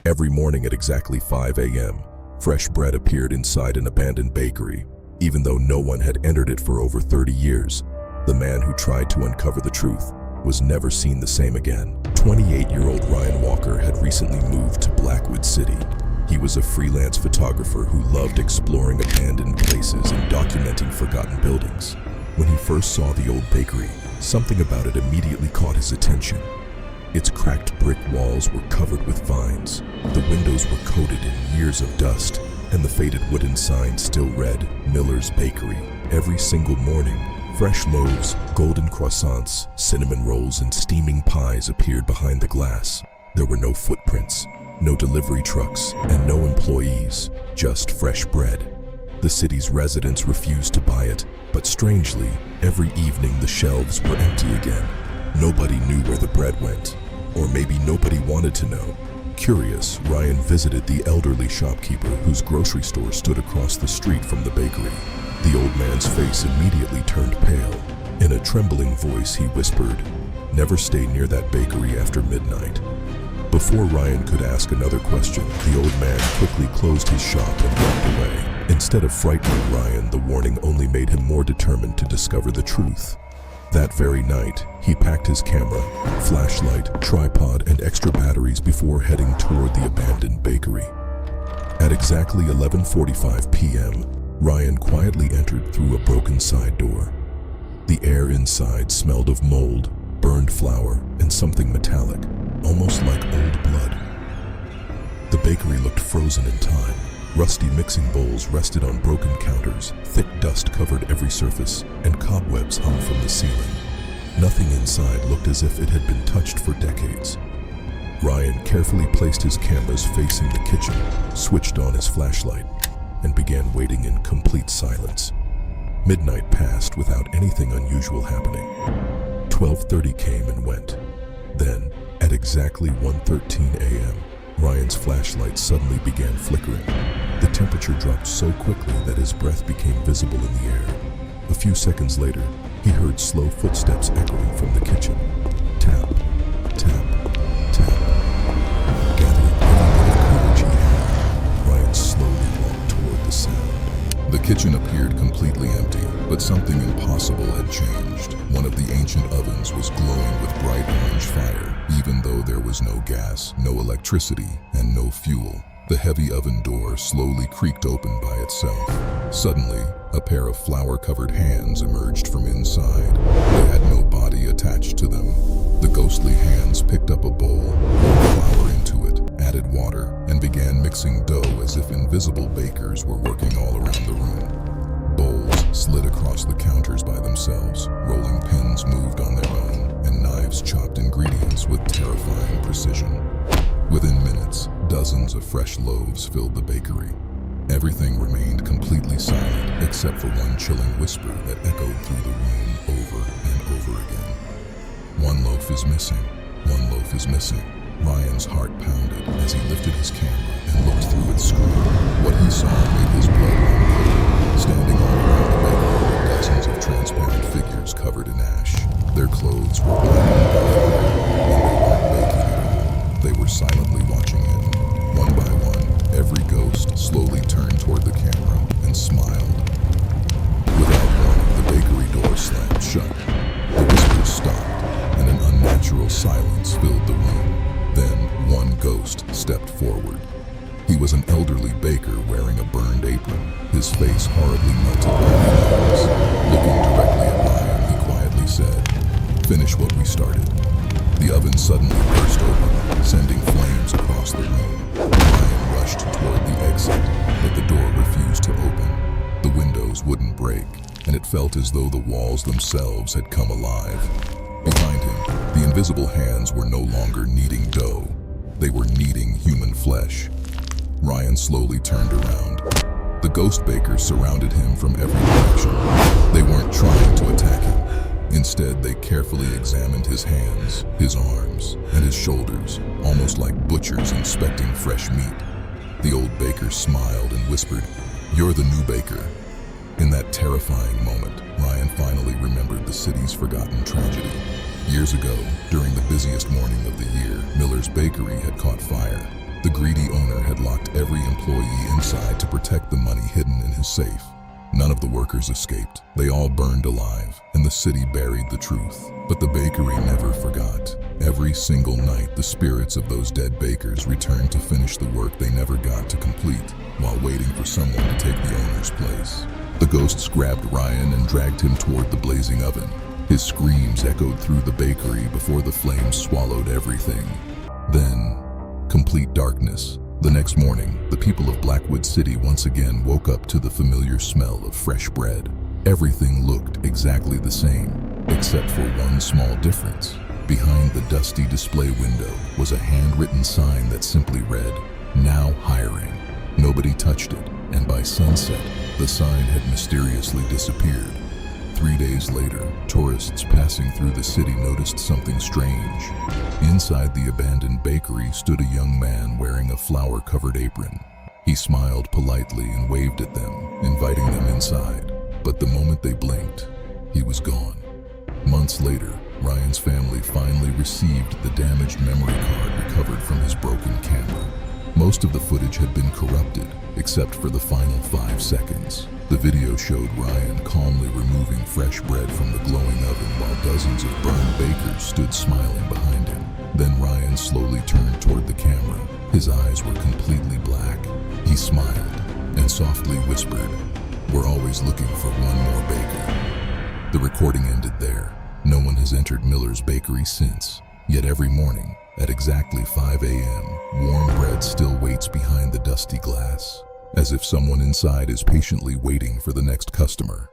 Every morning at exactly 5 a.m., fresh bread appeared inside an abandoned bakery. Even though no one had entered it for over 30 years, the man who tried to uncover the truth was never seen the same again. 28-year-old Ryan Walker had recently moved to Blackwood City. He was a freelance photographer who loved exploring abandoned places and documenting forgotten buildings. When he first saw the old bakery, something about it immediately caught his attention. Its cracked brick walls were covered with vines, the windows were coated in years of dust, and the faded wooden sign still read, "Miller's Bakery." Every single morning, fresh loaves, golden croissants, cinnamon rolls, and steaming pies appeared behind the glass. There were no footprints, no delivery trucks, and no employees, just fresh bread. The city's residents refused to buy it, but strangely, every evening the shelves were empty again. Nobody knew where the bread went, or maybe nobody wanted to know. Curious, Ryan visited the elderly shopkeeper whose grocery store stood across the street from the bakery. The old man's face immediately turned pale. In a trembling voice, he whispered, "Never stay near that bakery after midnight." Before Ryan could ask another question, the old man quickly closed his shop and walked away. Instead of frightening Ryan, the warning only made him more determined to discover the truth. That very night, he packed his camera, flashlight, tripod, and extra batteries before heading toward the abandoned bakery. At exactly 11:45 p.m., Ryan quietly entered through a broken side door. The air inside smelled of mold, burned flour, and something metallic, almost like old blood. The bakery looked frozen in time. Rusty mixing bowls rested on broken counters, thick dust covered every surface, and cobwebs hung from the ceiling. Nothing inside looked as if it had been touched for decades. Ryan carefully placed his cameras facing the kitchen, switched on his flashlight, and began waiting in complete silence. Midnight passed without anything unusual happening. 12:30 came and went. Then, at exactly 1:13 a.m., Ryan's flashlight suddenly began flickering. The temperature dropped so quickly that his breath became visible in the air. A few seconds later, he heard slow footsteps echoing from the kitchen. Tap, tap, tap. Gathering every bit of courage he had, Ryan slowly walked toward the sound. The kitchen appeared completely empty, but something impossible had changed. One of the ancient ovens was glowing with bright orange fire, even though there was no gas, no electricity, and no fuel. The heavy oven door slowly creaked open by itself. Suddenly, a pair of flour-covered hands emerged from inside. They had no body attached to them. The ghostly hands picked up a bowl, poured flour into it, added water, and began mixing dough as if invisible bakers were working all around the room. Bowls slid across the counters by themselves, rolling pins moved on their own, and knives chopped ingredients with terrifying precision. Within minutes, dozens of fresh loaves filled the bakery. Everything remained completely silent except for one chilling whisper that echoed through the room over and over again. "One loaf is missing. One loaf is missing." Ryan's heart pounded as he lifted his camera and looked through its screen. What he saw made his blood run cold. Standing all around the bakery were dozens of transparent figures covered in ash. Their clothes were blackened by fire, and they weren't baking at all. They were silently watching in. One by one, every ghost slowly turned toward the camera and smiled. Without warning, the bakery door slammed shut. The whispers stopped, and an unnatural silence filled the room. Then, one ghost stepped forward. He was an elderly baker wearing a burned apron, his face horribly melted by the flames. Looking directly at Ryan, he quietly said, "Finish what we started." The oven suddenly burst open, sending flames across the room. Ryan rushed toward the exit, but the door refused to open. The windows wouldn't break, and it felt as though the walls themselves had come alive. Behind him, the invisible hands were no longer kneading dough. They were kneading human flesh. Ryan slowly turned around. The ghost bakers surrounded him from every direction. They weren't trying to attack him. Instead, they carefully examined his hands, his arms, and his shoulders, almost like butchers inspecting fresh meat. The old baker smiled and whispered, "You're the new baker." In that terrifying moment, Ryan finally remembered the city's forgotten tragedy. Years ago, during the busiest morning of the year, Miller's bakery had caught fire. The greedy owner had locked every employee inside to protect the money hidden in his safe. None of the workers escaped. They all burned alive, and the city buried the truth. But the bakery never forgot. Every single night, the spirits of those dead bakers returned to finish the work they never got to complete, while waiting for someone to take the owner's place. The ghosts grabbed Ryan and dragged him toward the blazing oven. His screams echoed through the bakery before the flames swallowed everything. Then, complete darkness. The next morning, the people of Blackwood City once again woke up to the familiar smell of fresh bread. Everything looked exactly the same, except for one small difference. Behind the dusty display window was a handwritten sign that simply read, "Now hiring." Nobody touched it, and by sunset, the sign had mysteriously disappeared. 3 days later, tourists passing through the city noticed something strange. Inside the abandoned bakery stood a young man wearing a flour-covered apron. He smiled politely and waved at them, inviting them inside. But the moment they blinked, he was gone. Months later, Ryan's family finally received the damaged memory card recovered from his broken camera. Most of the footage had been corrupted, except for the final 5 seconds. The video showed Ryan calmly removing fresh bread from the glowing oven while dozens of burned bakers stood smiling behind him. Then Ryan slowly turned toward the camera. His eyes were completely black. He smiled and softly whispered, "We're always looking for one more baker." The recording ended there. No one has entered Miller's bakery since. Yet every morning, at exactly 5 a.m., warm bread still waits behind the dusty glass, as if someone inside is patiently waiting for the next customer.